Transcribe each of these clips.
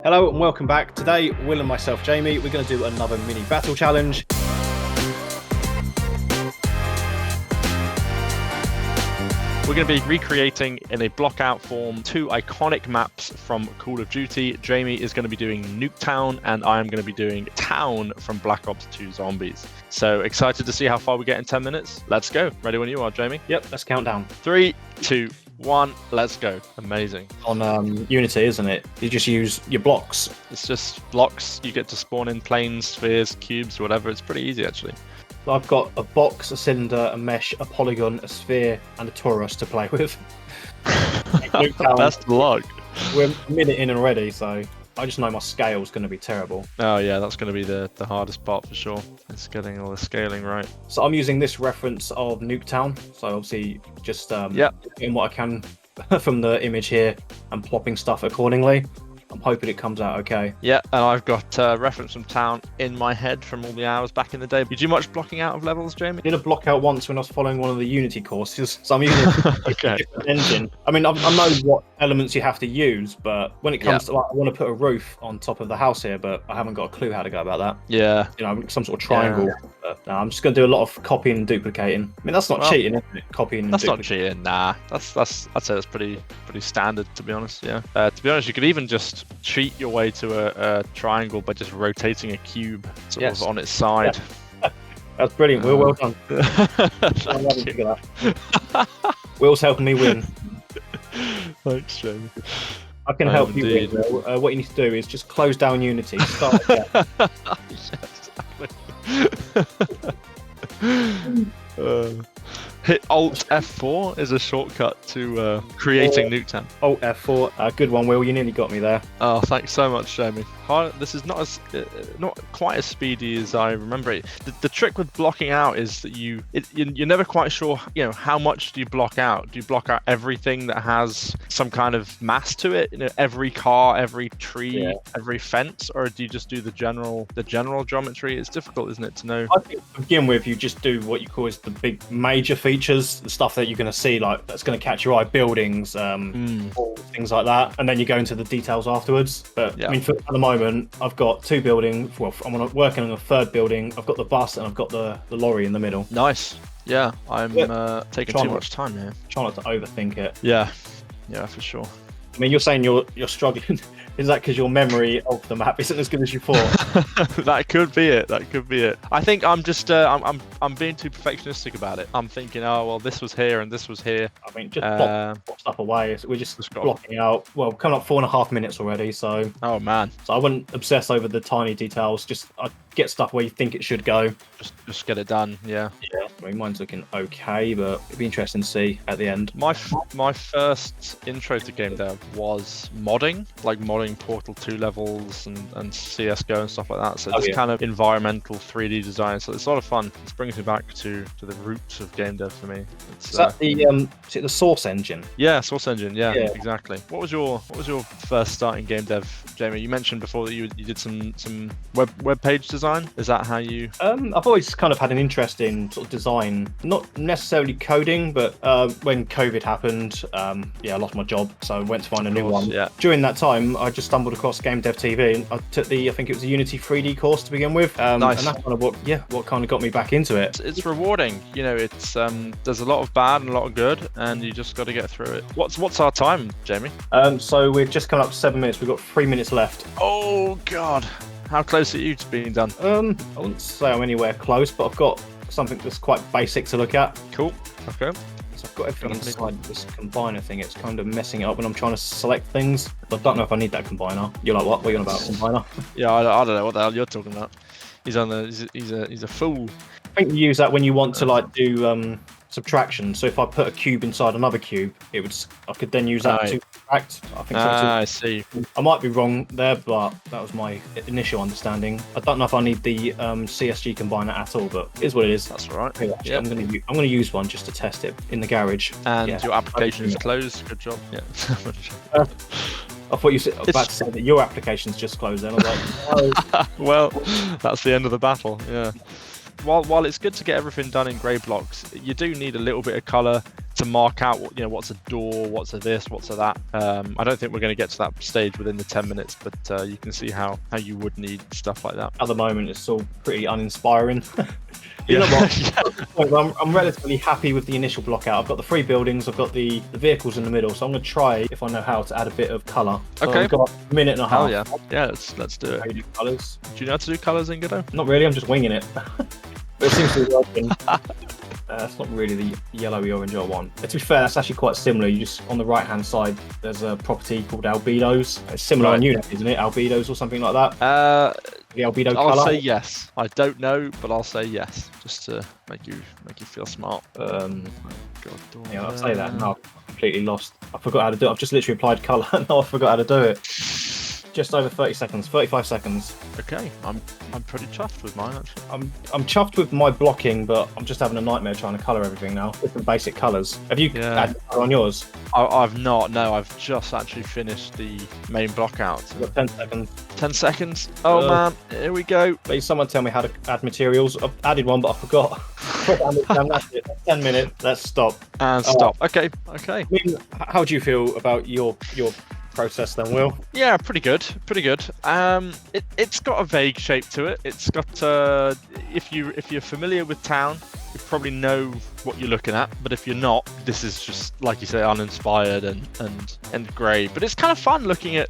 Hello and welcome back. Today, Will and myself, Jamie, we're going to do another mini battle challenge. We're going to be recreating in a blockout form 2 iconic maps from Call of Duty. Jamie is going to be doing Nuketown and I am going to be doing Town from Black Ops 2 Zombies. So excited to see how far we get in 10 minutes. Let's go. Ready when you are, Jamie? Yep, let's count down. 3, 2, 1, let's go. Amazing. On Unity, isn't it? You just use your blocks. It's just blocks. You get to spawn in planes, spheres, cubes, whatever. It's pretty easy, actually. I've got a box, a cylinder, a mesh, a polygon, a sphere, and a torus to play with. Best of luck. We're a minute in already, so I just know my scale's going to be terrible. Oh yeah, that's going to be the hardest part for sure. It's getting all the scaling right. So I'm using this reference of Nuketown. So obviously just doing what I can from the image here and plopping stuff accordingly. I'm hoping it comes out okay. Yeah, and I've got reference from Town in my head from all the hours back in the day. You do much blocking out of levels, Jamie? I did a block out once when I was following one of the Unity courses, so I'm using a different engine. I mean, I know what elements you have to use, but when it comes to, like, I want to put a roof on top of the house here, but I haven't got a clue how to go about that. Yeah. You know, some sort of triangle. Yeah. But, no, I'm just going to do a lot of copying and duplicating. I mean, that's not cheating, is it? Copying and duplicating. That's not cheating, nah. I'd say that's pretty standard, to be honest, yeah. To be honest, you could even just cheat your way to a triangle by just rotating a cube sort of on its side. Yeah. That's brilliant, Will. Well done. Will's helping me win. Thanks, Jamie. I can help you win, Will. What you need to do is just close down Unity. Start again. Hit Alt F4 is a shortcut to creating Nuketown. Alt F4, good one, Will. You nearly got me there. Oh, thanks so much, Jamie. This is not quite as speedy as I remember it. The trick with blocking out is that you're never quite sure, you know, how much do you block out? Do you block out everything that has some kind of mass to it? You know, every car, every tree, every fence, or do you just do the general geometry? It's difficult, isn't it, to know? I think to begin with, you just do what you call is the big major features, the stuff that you're going to see, like that's going to catch your eye, buildings, things like that, and then you go into the details afterwards. But I mean, at the moment, I've got 2 buildings. Well, I'm working on a 3rd building. I've got the bus and I've got the lorry in the middle. Nice. Yeah, I'm taking too much time here. Try not to overthink it. Yeah, for sure. I mean, you're saying you're struggling. Is that because your memory of the map isn't as good as you thought? That could be it. I think I'm just I'm being too perfectionistic about it. I'm thinking, oh well, this was here and this was here. I mean, just plop stuff away. We're just blocking out. Well, coming up 4.5 minutes already. So. Oh man. So I wouldn't obsess over the tiny details. I'd get stuff where you think it should go. Just get it done. Yeah. Yeah. I mean, mine's looking okay, but it'd be interesting to see at the end. My first intro to game dev was modding, like modding Portal 2 levels and CSGO and stuff like that. So this kind of environmental 3D design. So it's a lot of fun. This brings me back to the roots of game dev for me. Is that is it the Source engine? Yeah, Source engine. Yeah, exactly. What was your first start in game dev, Jamie? You mentioned before that you did some web page design. Is that how you? I've always kind of had an interest in sort of design, not necessarily coding, but when COVID happened, I lost my job, so I went to find a new one. Yeah. During that time, I just stumbled across GameDev.tv and I took I think it was a Unity 3D course to begin with. Nice. And that's kind of what kind of got me back into it. It's rewarding, you know. It's there's a lot of bad and a lot of good, and you just got to get through it. What's our time, Jamie? So we're just coming up to 7 minutes. We've got 3 minutes left. Oh God. How close are you to being done? I wouldn't say I'm anywhere close, but I've got something that's quite basic to look at. Cool. Okay. So I've got everything inside this combiner thing. It's kind of messing it up when I'm trying to select things. I don't know if I need that combiner. You're like, what? What are you on about, combiner? Yeah, I don't know what the hell you're talking about. He's a fool. I think you use that when you want to like do subtraction. So if I put a cube inside another cube, I could then use that to subtract. I think. I see. I might be wrong there, but that was my initial understanding. I don't know if I need the CSG combiner at all, but it is what it is. That's all right. Actually, I'm going to use one just to test it in the garage. And your application is closed. Good job. Yeah. I thought you were about to say that your application's just closed then. I was like, oh. Well, that's the end of the battle, yeah. While it's good to get everything done in grey blocks, you do need a little bit of colour to mark out what, what's a door, what's a this, what's a that. I don't think we're going to get to that stage within the 10 minutes, but you can see how you would need stuff like that. At the moment, it's all pretty uninspiring. You know what? I'm relatively happy with the initial block out. I've got the 3 buildings, I've got the vehicles in the middle, so I'm going to try, if I know how, to add a bit of colour. So Okay. I've got a minute and a half. Yeah, let's do it. Do colours. Do you know how to do colours in Godot? Not really, I'm just winging it. But it seems to be working. That's not really the yellowy orange I want. To be fair, that's actually quite similar. You just, on the right hand side, there's a property called albedos. It's similar on Unity, isn't it? Albedos or something like that. The albedo I'll colour. say yes. I don't know, but I'll say yes, just to make you feel smart. Yeah, I'll say that. No, I'm completely lost. I forgot how to do it. I've just literally applied colour. No, I forgot how to do it. Just over 30 seconds, 35 seconds. Okay, I'm pretty chuffed with mine actually. I'm chuffed with my blocking, but I'm just having a nightmare trying to colour everything now. Different basic colours. Have you added colour on yours? I've not. No, I've just actually finished the main block out. You've got 10 seconds. 10 seconds. Oh man, here we go. Please, someone tell me how to add materials. I've added one, but I forgot. That's it. That's 10 minutes. Let's stop. And stop. Okay. I mean, how do you feel about your process then, Will? Yeah, pretty good. It's got a vague shape to it. It's got if you're familiar with Town, you probably know what you're looking at, but if you're not, this is just, like you say, uninspired and grey. But it's kind of fun looking at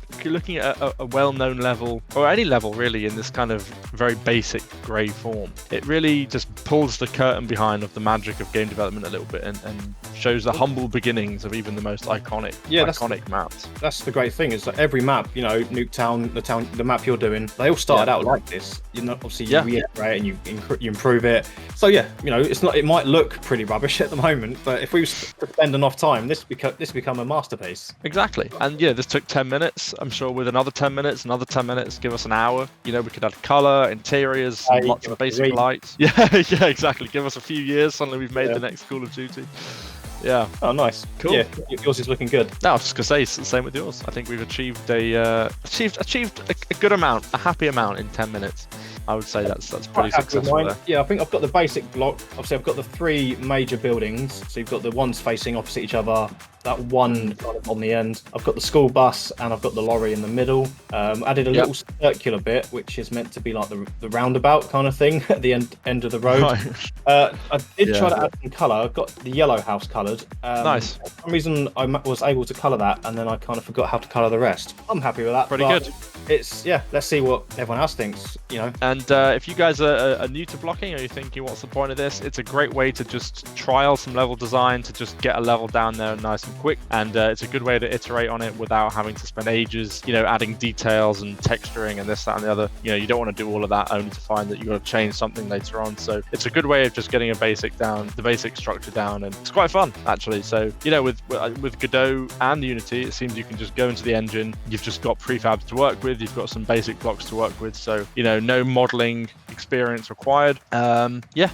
a well-known level, or any level really, in this kind of very basic grey form. It really just pulls the curtain behind of the magic of game development a little bit, and shows the humble beginnings of even the most iconic maps. That's the great thing, is that every map, Nuketown, the map you're doing, they all started out like this. Obviously you reiterate and you improve it. So it might look pretty rubbish at the moment, but if we spend enough time, this become a masterpiece. Exactly. And this took 10 minutes. I'm sure with another 10 minutes, give us an hour. We could add colour, interiors, lots of basic lights. Yeah, exactly. Give us a few years, suddenly we've made the next Call of Duty. Yeah. Oh, nice. Cool. Yeah, yours is looking good. No, I was just gonna say it's the same with yours. I think we've achieved a good amount, a happy amount in 10 minutes. I would say that's pretty successful there. Yeah, I think I've got the basic block. Obviously, I've got the 3 major buildings. So you've got the ones facing opposite each other, that one kind of on the end. I've got the school bus, and I've got the lorry in the middle. Added a little circular bit, which is meant to be like the roundabout kind of thing at the end of the road. Right. I did try to add some colour. I've got the yellow house coloured. Nice. For some reason, I was able to colour that, and then I kind of forgot how to colour the rest. I'm happy with that. Pretty good. It's let's see what everyone else thinks. And if you guys are new to blocking, or you're thinking what's the point of this, it's a great way to just trial some level design, to just get a level down there nice and quick, and it's a good way to iterate on it without having to spend ages adding details and texturing and this, that and the other. You don't want to do all of that only to find that you've got to change something later on. So it's a good way of just getting the basic structure down, and it's quite fun actually. So with Godot and Unity, it seems you can just go into the engine, you've just got prefabs to work with, you've got some basic blocks to work with, so no modeling experience required.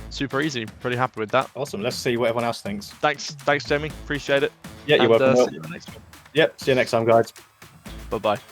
Super easy. Pretty happy with that. Awesome. Let's see what everyone else thinks. Thanks Jamie, appreciate it. Yeah, you're welcome. See you next one. Yep, see you next time, guys. Bye-bye.